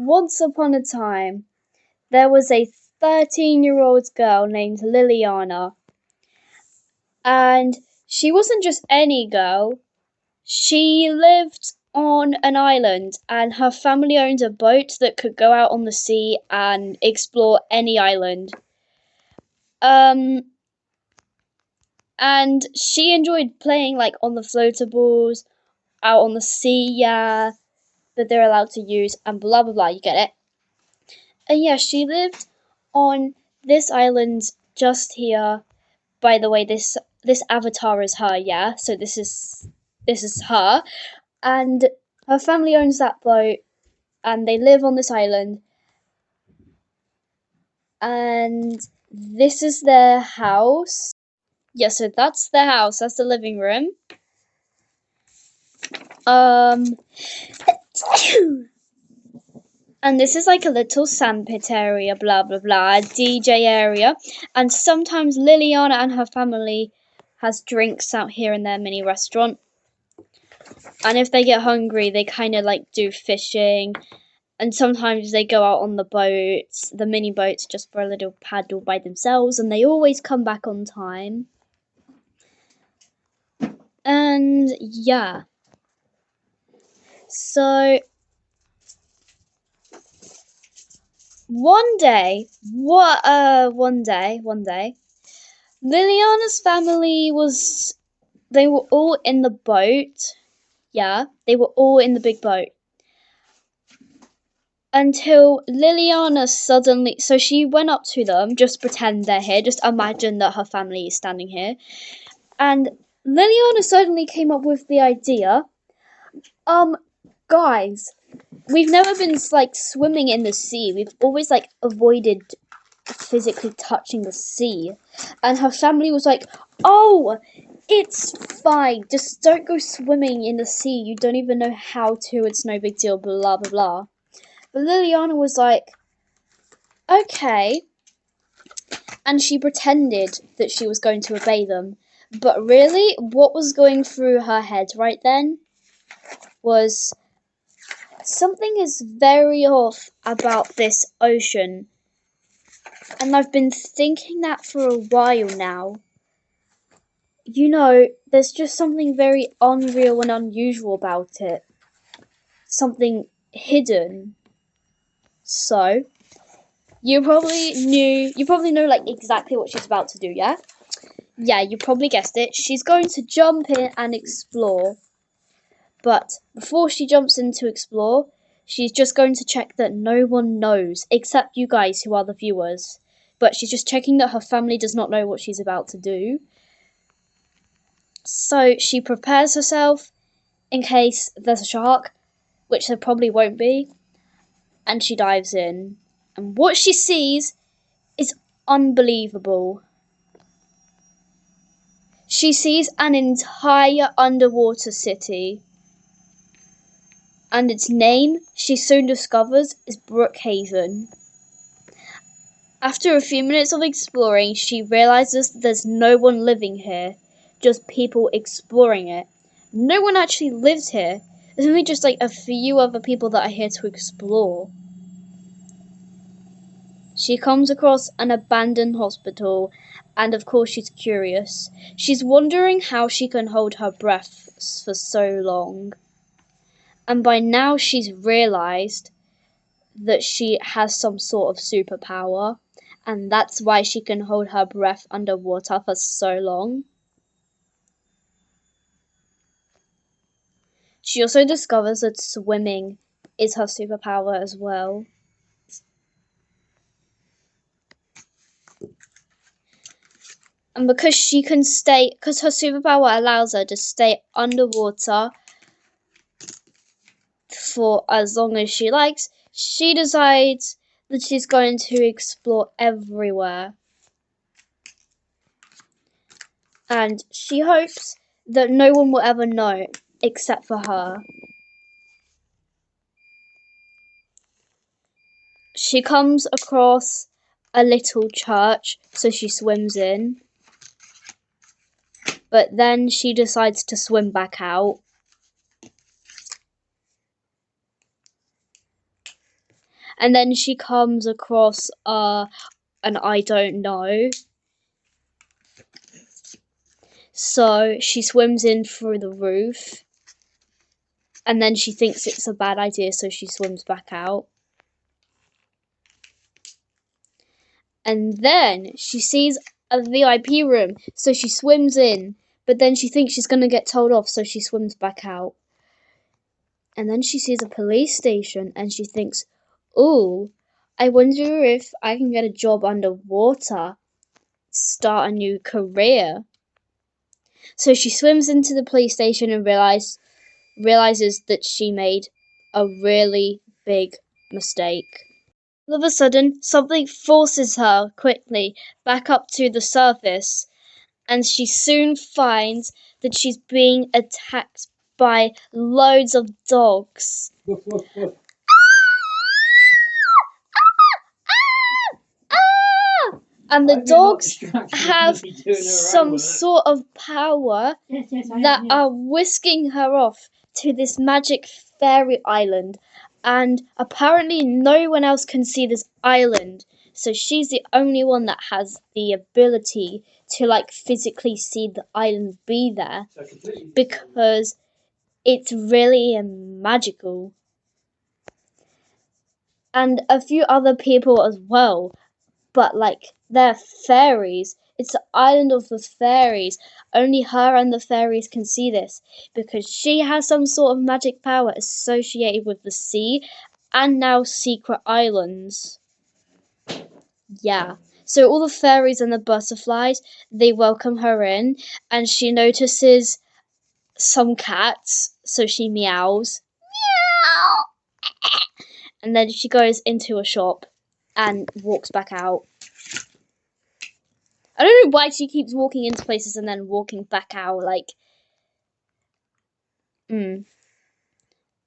Once upon a time, there was a 13-year-old girl named Liliana, and she wasn't just any girl. She lived on an island, and her family owned a boat that could go out on the sea and explore any island. And she enjoyed playing like on the floatables, out on the sea, yeah, that they're allowed to use, and blah blah blah, you get it? And yeah, she lived on this island just here. By the way, this avatar is her, yeah? So this is her. And her family owns that boat, and they live on this island. And this is their house. Yeah, so that's their house. That's the living room. And this is like a little sandpit area, blah blah blah, a DJ area. And sometimes Liliana and her family has drinks out here in their mini restaurant. And if they get hungry, they kind of like do fishing. And sometimes they go out on the boats, the mini boats, just for a little paddle by themselves. And they always come back on time. And yeah. So one day, Liliana's family they were all in the boat. Yeah, they were all in the big boat. Until Liliana suddenly, so she went up to them, just pretend they're here, just imagine that her family is standing here. And Liliana suddenly came up with the idea, guys, we've never been like swimming in the sea. We've always like avoided physically touching the sea. And her family was like, oh, it's fine. Just don't go swimming in the sea. You don't even know how to. It's no big deal, blah, blah, blah. But Liliana was like, okay. And she pretended that she was going to obey them. But really, what was going through her head right then was something is very off about this ocean. And I've been thinking that for a while now. You know, there's just something very unreal and unusual about it. Something hidden. So, you probably know like exactly what she's about to do, yeah? Yeah, you probably guessed it. She's going to jump in and explore. But before she jumps in to explore, she's just going to check that no one knows, except you guys who are the viewers. But she's just checking that her family does not know what she's about to do. So she prepares herself in case there's a shark, which there probably won't be, and she dives in. And what she sees is unbelievable. She sees an entire underwater city. And its name, she soon discovers, is Brook. After a few minutes of exploring, she realizes there's no one living here, just people exploring it. No one actually lives here. There's only just like a few other people that are here to explore. She comes across an abandoned hospital, and of course she's curious. She's wondering how she can hold her breath for so long. And by now she's realized that she has some sort of superpower, and that's why she can hold her breath underwater for so long. She also discovers that swimming is her superpower as well. And because her superpower allows her to stay underwater for as long as she likes, she decides that she's going to explore everywhere. And she hopes that no one will ever know except for her. She comes across a little church, so she swims in. But then she decides to swim back out. And then she comes across an I don't know. So she swims in through the roof. And then she thinks it's a bad idea, so she swims back out. And then she sees a VIP room, so she swims in. But then she thinks she's going to get told off, so she swims back out. And then she sees a police station, and she thinks, ooh, I wonder if I can get a job underwater, start a new career. So she swims into the police station and realizes that she made a really big mistake. All of a sudden, something forces her quickly back up to the surface, and she soon finds that she's being attacked by loads of dogs. And the dogs have some sort of power that are whisking her off to this magic fairy island. And apparently no one else can see this island. So she's the only one that has the ability to physically see the island be there. Because it's really magical. And a few other people as well. But they're fairies. It's the island of the fairies. Only her and the fairies can see this because she has some sort of magic power associated with the sea and now secret islands. Yeah. So all the fairies and the butterflies, they welcome her in, and she notices some cats, so she meows. Meow. And then she goes into a shop and walks back out. I don't know why she keeps walking into places and then walking back out, And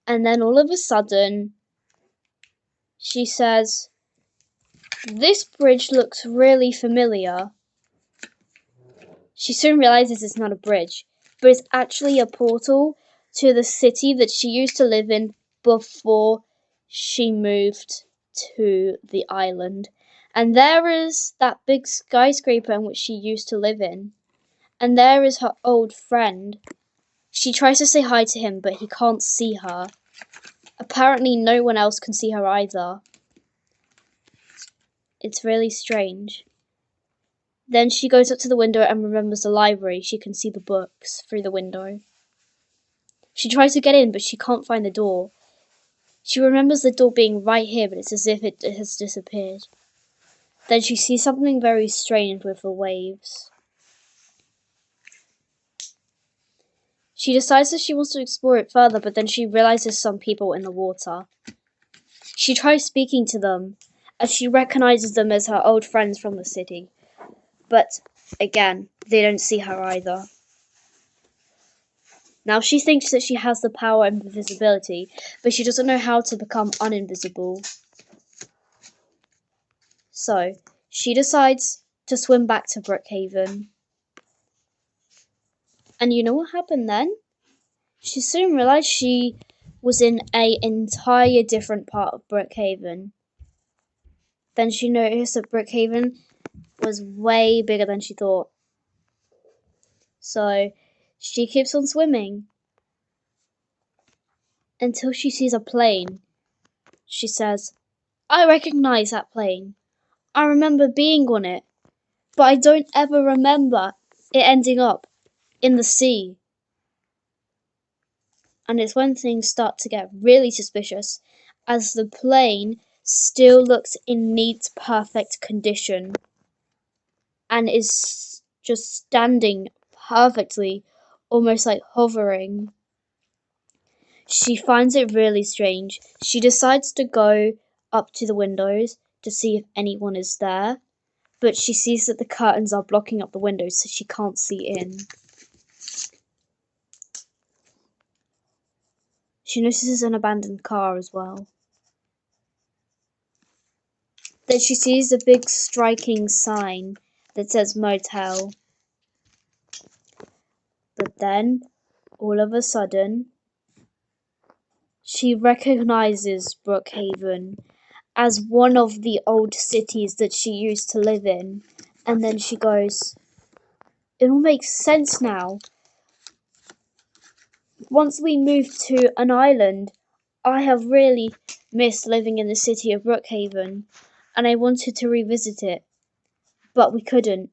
then all of a sudden, she says, this bridge looks really familiar. She soon realizes it's not a bridge, but it's actually a portal to the city that she used to live in before she moved to the island. And there is that big skyscraper in which she used to live in. And there is her old friend. She tries to say hi to him, but he can't see her. Apparently no one else can see her either. It's really strange. Then she goes up to the window and remembers the library. She can see the books through the window. She tries to get in, but she can't find the door. She remembers the door being right here, but it's as if it has disappeared. Then she sees something very strange with the waves. She decides that she wants to explore it further, but then she realizes some people in the water. She tries speaking to them, as she recognizes them as her old friends from the city. But, again, they don't see her either. Now she thinks that she has the power of invisibility, but she doesn't know how to become uninvisible. So, she decides to swim back to Brookhaven. And you know what happened then? She soon realized she was in an entire different part of Brookhaven. Then she noticed that Brookhaven was way bigger than she thought. So she keeps on swimming until she sees a plane. She says, I recognize that plane. I remember being on it, but I don't ever remember it ending up in the sea. And it's when things start to get really suspicious, as the plane still looks in neat, perfect condition and is just standing perfectly, almost like hovering. She finds it really strange. She decides to go up to the windows to see if anyone is there, but she sees that the curtains are blocking up the windows, so she can't see in. She notices an abandoned car as well. Then she sees a big striking sign that says motel. But then, all of a sudden, she recognizes Brookhaven as one of the old cities that she used to live in. And then she goes, it all makes sense now. Once we moved to an island, I have really missed living in the city of Brookhaven, and I wanted to revisit it, but we couldn't.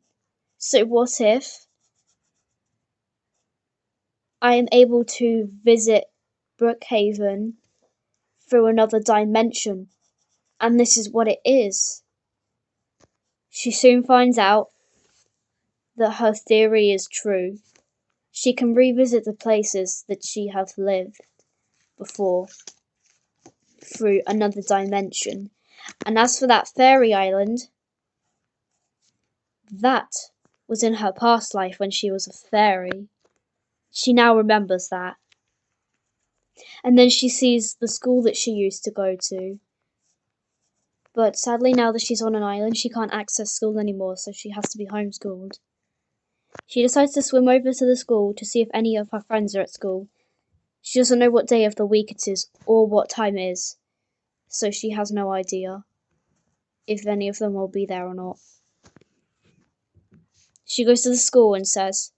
So what if I am able to visit Brookhaven through another dimension? And this is what it is. She soon finds out that her theory is true. She can revisit the places that she has lived before through another dimension. And as for that fairy island, that was in her past life when she was a fairy. She now remembers that. And then she sees the school that she used to go to. But sadly, now that she's on an island, she can't access school anymore, so she has to be homeschooled. She decides to swim over to the school to see if any of her friends are at school. She doesn't know what day of the week it is or what time it is, so she has no idea if any of them will be there or not. She goes to the school and says,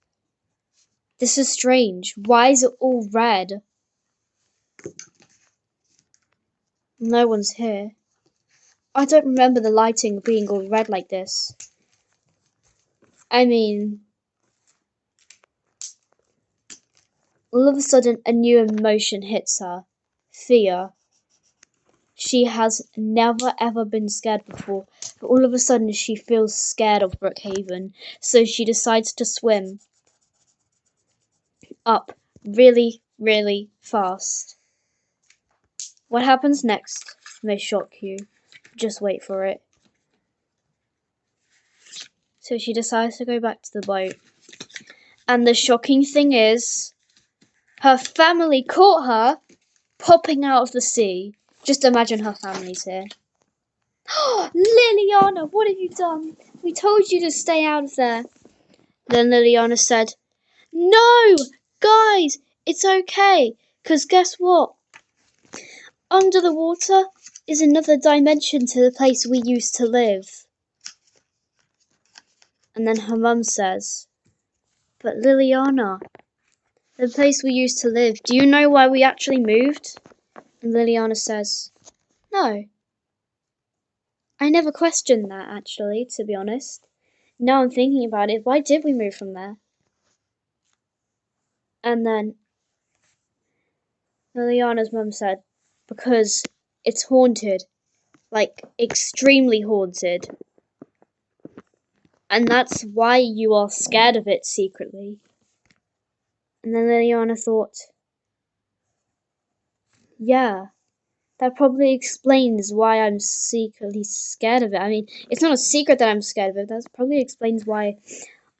"This is strange. Why is it all red? No one's here. I don't remember the lighting being all red like this." I mean, all of a sudden a new emotion hits her. Fear. She has never ever been scared before, but all of a sudden she feels scared of Brookhaven, so she decides to swim up really, really fast. What happens next may shock you. Just wait for it. So she decides to go back to the boat. And the shocking thing is, her family caught her popping out of the sea. Just imagine her family's here. "Liliana, what have you done? We told you to stay out of there." Then Liliana said, "No, guys, it's okay. 'Cause guess what? Under the water is another dimension to the place we used to live." And then her mum says, "But Liliana, the place we used to live, do you know why we actually moved?" And Liliana says, "No. I never questioned that, actually, to be honest. Now I'm thinking about it, why did we move from there?" And then Liliana's mum said, "Because it's haunted. Like, extremely haunted. And that's why you are scared of it secretly." And then Liliana thought, yeah, that probably explains why I'm secretly scared of it. I mean, it's not a secret that I'm scared of it. That probably explains why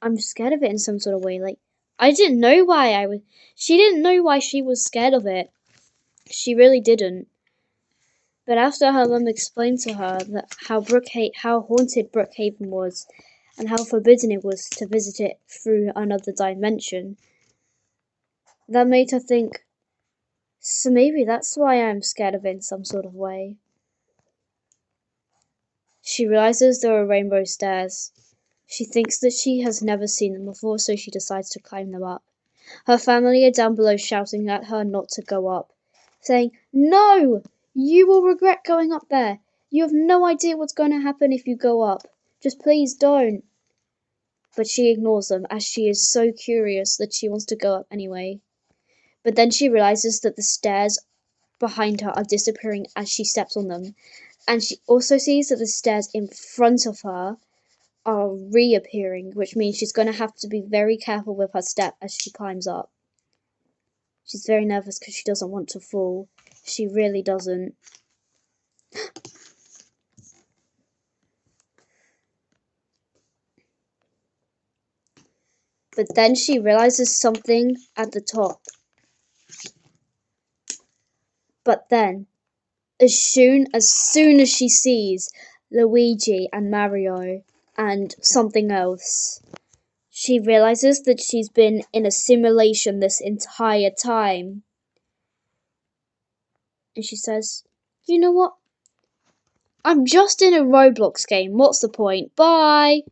I'm scared of it in some sort of way. Like, I didn't know why I was... She didn't know why she was scared of it. She really didn't. But after her mum explained to her that how haunted Brookhaven was, and how forbidden it was to visit it through another dimension, that made her think, so maybe that's why I'm scared of it in some sort of way. She realizes there are rainbow stairs. She thinks that she has never seen them before, so she decides to climb them up. Her family are down below shouting at her not to go up, saying, "No! You will regret going up there. You have no idea what's going to happen if you go up. Just please don't." But she ignores them as she is so curious that she wants to go up anyway. But then she realizes that the stairs behind her are disappearing as she steps on them. And she also sees that the stairs in front of her are reappearing, which means she's going to have to be very careful with her step as she climbs up. She's very nervous because she doesn't want to fall. She really doesn't. But then she realizes something at the top. But then, as soon as she sees Luigi and Mario and something else, she realizes that she's been in a simulation this entire time. And she says, "You know what? I'm just in a Roblox game. What's the point? Bye.